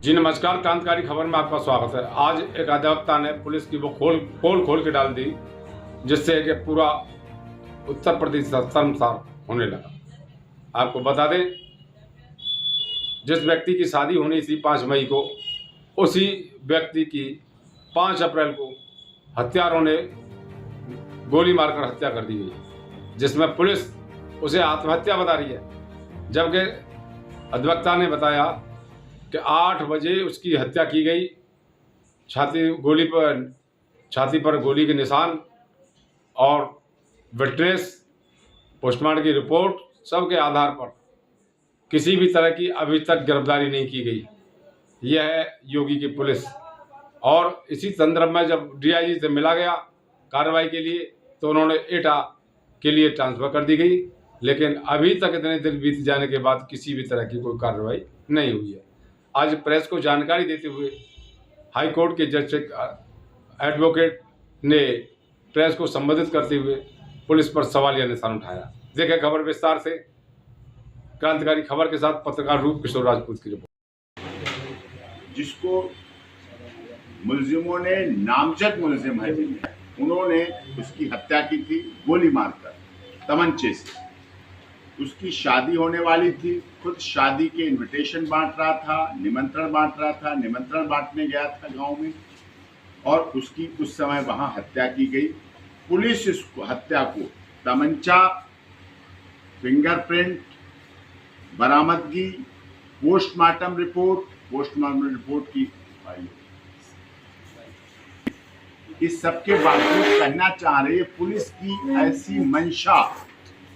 जी नमस्कार, क्रांतिकारी खबर में आपका स्वागत है। आज एक अधिवक्ता ने पुलिस की वो खोल के डाल दी, जिससे कि पूरा उत्तर प्रदेश शर्मसार होने लगा। आपको बता दें, जिस व्यक्ति की शादी होनी थी 5 मई को, उसी व्यक्ति की 5 अप्रैल को हत्यारों ने गोली मारकर हत्या कर दी गई, जिसमें पुलिस उसे आत्महत्या बता रही है। जबकि अधिवक्ता ने बताया कि 8 बजे उसकी हत्या की गई। छाती पर गोली के निशान और विट्रेस, पोस्टमार्टम की रिपोर्ट, सब के आधार पर किसी भी तरह की अभी तक गिरफ्तारी नहीं की गई। यह है योगी की पुलिस। और इसी संदर्भ में जब डीआईजी से मिला गया कार्रवाई के लिए, तो उन्होंने एटा के लिए ट्रांसफ़र कर दी गई, लेकिन अभी तक इतने दिन बीत जाने के बाद किसी भी तरह की कोई कार्रवाई नहीं हुई है। आज प्रेस को जानकारी देते हुए हाई कोर्ट के जज एडवोकेट ने प्रेस को संबोधित करते हुए पुलिस पर सवालिया निशान उठाया। देखें खबर विस्तार से। क्रांतिकारी खबर के साथ पत्रकार रूप किशोर राजपूत की रिपोर्ट। जिसको मुलजिमों ने, नामजद मुलजिम है जिनमें, उन्होंने उसकी हत्या की थी गोली मारकर तमंचे से। उसकी शादी होने वाली थी, खुद शादी के इनविटेशन बांट रहा था, निमंत्रण बांट रहा था, निमंत्रण बांटने गया था गांव में, और उसकी उस समय वहां हत्या की गई। पुलिस इस हत्या को तमंचा, फिंगरप्रिंट, बरामदगी, पोस्टमार्टम रिपोर्ट की फाइल, इस सब के बावजूद कहना चाह रहे पुलिस की ऐसी मंशा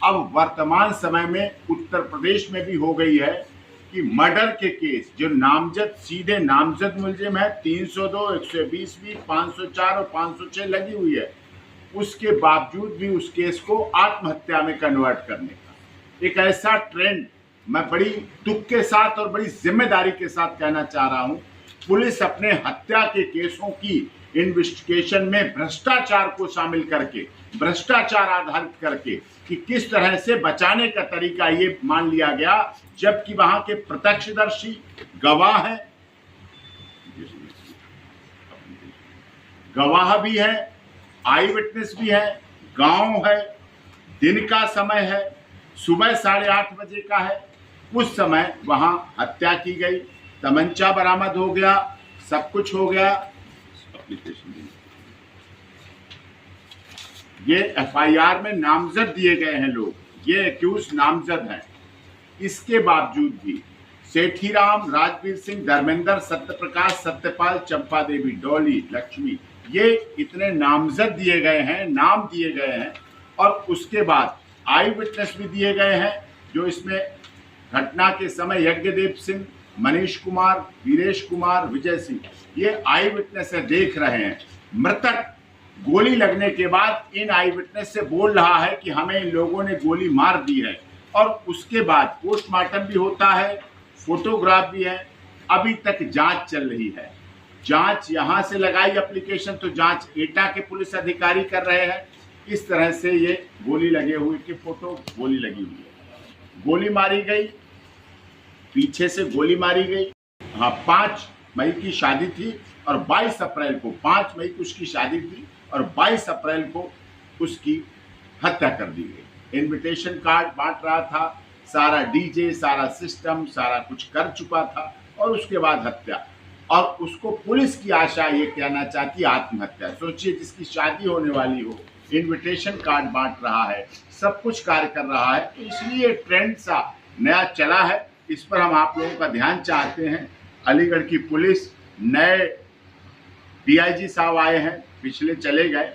अब वर्तमान समय में उत्तर प्रदेश में भी हो गई है कि मर्डर के केस जो नामजद, सीधे नामजद मुलजिम है, 302, 120 भी, 504 और 506 लगी हुई है, उसके बावजूद भी उस केस को आत्महत्या में कन्वर्ट करने का एक ऐसा ट्रेंड मैं बड़ी दुख के साथ और बड़ी जिम्मेदारी के साथ कहना चाह रहा हूं। पुलिस अपने हत्या के केसों की इन्वेस्टिगेशन में भ्रष्टाचार को शामिल करके, भ्रष्टाचार आधारित करके कि किस तरह से बचाने का तरीका ये मान लिया गया, जबकि वहां के प्रत्यक्षदर्शी गवाह भी है, आई विटनेस भी है, गांव है, दिन का समय है, सुबह 8:30 बजे का है, उस समय वहां हत्या की गई, तमंचा बरामद हो गया, सब कुछ हो गया। ये एफआईआर में नामजद दिए गए हैं लोग, ये एक्यूज नामजद हैं। इसके बावजूद भी सेठीराम, राजवीर सिंह, धर्मेंद्र, सत्यप्रकाश, सत्यपाल, चंपा देवी, डॉली, लक्ष्मी, ये इतने नामजद दिए गए हैं, नाम दिए गए हैं, और उसके बाद आई विटनेस भी दिए गए हैं, जो इसमें घटना के समय यज्ञदेव सिंह, मनीष कुमार, वीरेश कुमार, विजय सिंह, ये आई विटनेस से देख रहे हैं। मृतक गोली लगने के बाद इन आई विटनेस से बोल रहा है कि हमें इन लोगों ने गोली मार दी है, और उसके बाद पोस्टमार्टम भी होता है, फोटोग्राफ भी है। अभी तक जांच चल रही है। जांच यहां से लगाई एप्लीकेशन, तो जांच एटा के पुलिस अधिकारी कर रहे हैं। इस तरह से ये गोली लगे हुए की फोटो, गोली लगी हुई है, गोली मारी गई, पीछे से गोली मारी गई। हाँ, 5 मई की शादी थी और 22 अप्रैल को, 5 मई को उसकी शादी थी और 22 अप्रैल को उसकी हत्या कर दी गई। इनविटेशन कार्ड बांट रहा था, सारा डीजे, सारा सिस्टम, सारा कुछ कर चुका था, और उसके बाद हत्या। और उसको पुलिस की आशा ये कहना चाहती आत्महत्या। सोचिए, जिसकी शादी होने वाली हो, इनविटेशन कार्ड बांट रहा है, सब कुछ कार्य कर रहा है, तो इसलिए ट्रेंड सा नया चला है। इस पर हम आप लोगों का ध्यान चाहते हैं। अलीगढ़ की पुलिस, नए डीआईजी साहब आए हैं, पिछले चले गए,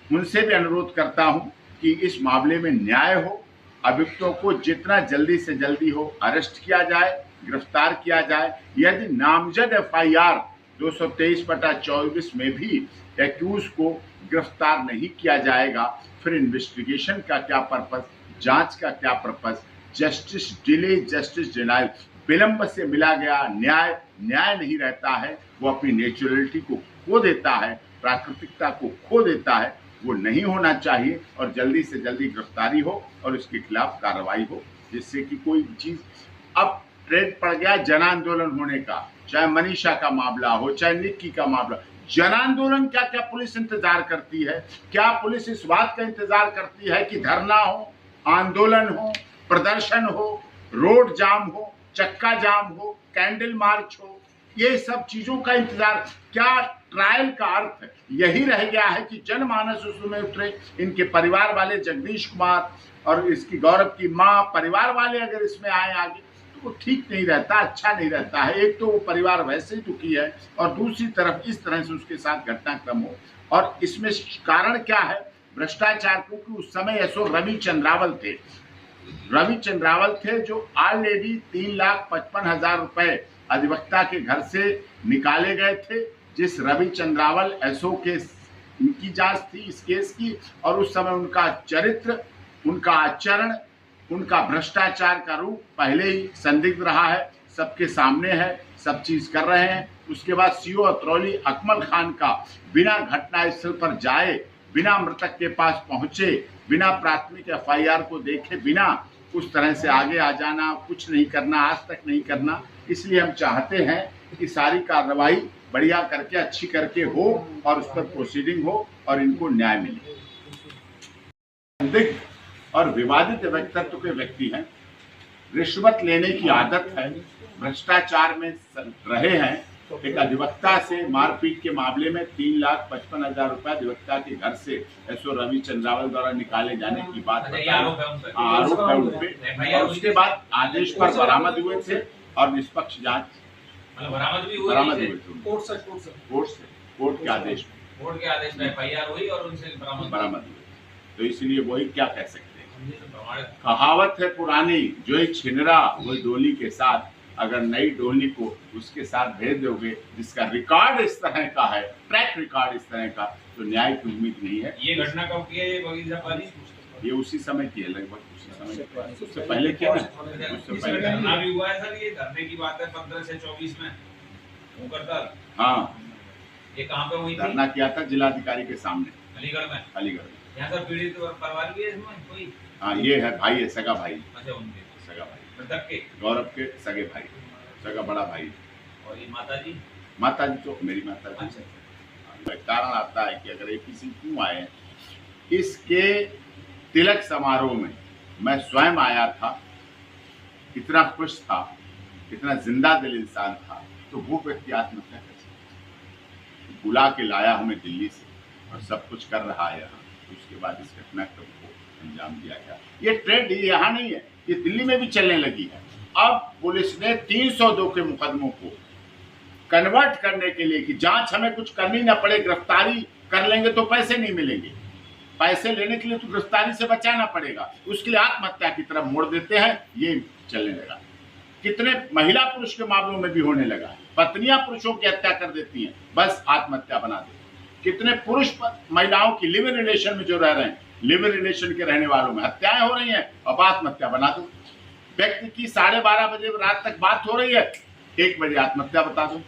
उनसे भी अनुरोध करता हूं कि इस मामले में न्याय हो, अभियुक्तों को जितना जल्दी से जल्दी हो अरेस्ट किया जाए, गिरफ्तार किया जाए। यदि नामजद एफआईआर 223/24 में भी एक्यूज को गिरफ्तार नहीं किया जाएगा, फिर इन्वेस्टिगेशन का क्या पर्पस, जांच का क्या purpose, justice delay, justice denial, विलंब से मिला गया न्याय न्याय नहीं रहता है, वो अपनी नेचुरलिटी को खो देता है, प्राकृतिकता को खो देता है। वो नहीं होना चाहिए, और जल्दी से जल्दी गिरफ्तारी हो और उसके खिलाफ कार्रवाई हो, जिससे कि कोई चीज, अब ट्रेंड पड़ गया जन आंदोलन होने का, चाहे मनीषा का मामला हो, चाहे निक्की का मामला, जन आंदोलन क्या क्या पुलिस इंतजार करती है? क्या पुलिस इस बात का इंतजार करती है कि धरना हो, आंदोलन हो, प्रदर्शन हो, रोड जाम हो, चक्का जाम हो, कैंडल मार्च हो, ये सब चीजों का इंतजार? क्या ट्रायल का अर्थ है यही रह गया है कि जनमानस उसमें उतरे? इनके परिवार वाले, जगदीश कुमार और इसकी गौरव की माँ, परिवार वाले अगर इसमें आए आगे तो वो ठीक नहीं रहता, अच्छा नहीं रहता है। एक तो वो परिवार वैसे ही दुखी है और दूसरी तरफ इस तरह से उसके साथ घटनाक्रम हो। और इसमें कारण क्या है? भ्रष्टाचार। क्योंकि उस समय एसओ रवि चंद्रावल थे जो ऑलरेडी 3,55,000 रुपए अधिवक्ता के घर से निकाले गए थे। जिस रवि चंद्रावल एसओ के उनकी जांच थी इस केस की, और उस समय उनका चरित्र, उनका आचरण, उनका भ्रष्टाचार का रूप पहले ही संदिग्ध रहा है, सबके सामने है, सब चीज कर रहे हैं। उसके बाद सीओ अतरौली अकमल खान का बिना घटनास्थल पर जाए, बिना मृतक के पास पहुंचे, बिना प्राथमिक एफआईआर को देखे, बिना उस तरह से आगे आ जाना, कुछ नहीं करना, आज तक नहीं करना। इसलिए हम चाहते हैं कि सारी कार्रवाई बढ़िया करके, अच्छी करके हो और उस पर प्रोसीडिंग हो और इनको न्याय मिले। संदिग्ध और विवादित व्यक्तित्व के व्यक्ति हैं, रिश्वत लेने की आदत है, भ्रष्टाचार में रहे हैं। एक अधिवक्ता से मारपीट के मामले में 3,55,000 रुपए अधिवक्ता के घर से एसओ रवि चंद्रावल द्वारा निकाले जाने की बात आरोप है उन पे, और उसके बाद आदेश पर बरामद हुए थे और निष्पक्ष जांच बरामद हुए थे कोर्ट के आदेश में एफआईआर हुई और उनसे बरामद हुए। तो इसलिए वही क्या कह सकते हैं, कहावत है पुरानी, जो एक छिनरा वही डोली के साथ। अगर नई डोली को उसके साथ भेज दोगे जिसका रिकॉर्ड इस तरह का है, ट्रैक रिकॉर्ड इस तरह का, तो न्याय की उम्मीद नहीं है। ये घटना कब की है बगीचा पाली? ये उसी समय की है, लगभग उसी समय, उससे पहले किया ना, उससे पहले धरना भी हुआ है सर। ये धरने की बात है 15 से 24 में मुकरदर। हाँ, ये कहाँ पे हुई थी? धरना किया था जिलाधिकारी के सामने, अलीगढ़ में। यहाँ सर पीड़ित परिवार भी है इसमें कोई? हाँ, ये है भाई, है सगा भाई। अच्छा, उनके सगा भाई, मृतक के गौरव के सगे भाई, सगा बड़ा भाई। और ये माताजी? माताजी तो मेरी माताजी। अच्छा। कारण आता है कि अगर ये किसी क्यों आए, इसके तिलक समारोह में मैं स्वयं आया था, इतना खुश था, इतना जिंदा दिल इंसान था, तो वो व्यक्ति आत्महत्या कर सकता? बुला के लाया हमें दिल्ली से और सब कुछ कर रहा है यहाँ, उसके बाद इस घटनाक्रम को अंजाम दिया गया। ये ट्रेंड यहाँ नहीं है, ये दिल्ली में भी चलने लगी है। अब पुलिस ने 302 के मुकदमों को कन्वर्ट करने के लिए कि जांच हमें कुछ करनी ना पड़े, गिरफ्तारी कर लेंगे तो पैसे नहीं मिलेंगे, पैसे लेने के लिए तो गिरफ्तारी से बचाना पड़ेगा, उसके लिए आत्महत्या की तरफ मोड़ देते हैं। ये चलने लगा। कितने महिला पुरुष के मामलों में भी होने लगा है, पत्नियां पुरुषों की हत्या कर देती हैं, बस आत्महत्या बना देती। कितने पुरुष महिलाओं की लिव इन रिलेशन में जो रह रहे हैं, लिव इन रिलेशन के रहने वालों में हत्याएं हो रही हैं, अब आत्महत्या बना दो। व्यक्ति की 12:30 बजे रात तक बात हो रही है, 1 बजे आत्महत्या बता दो।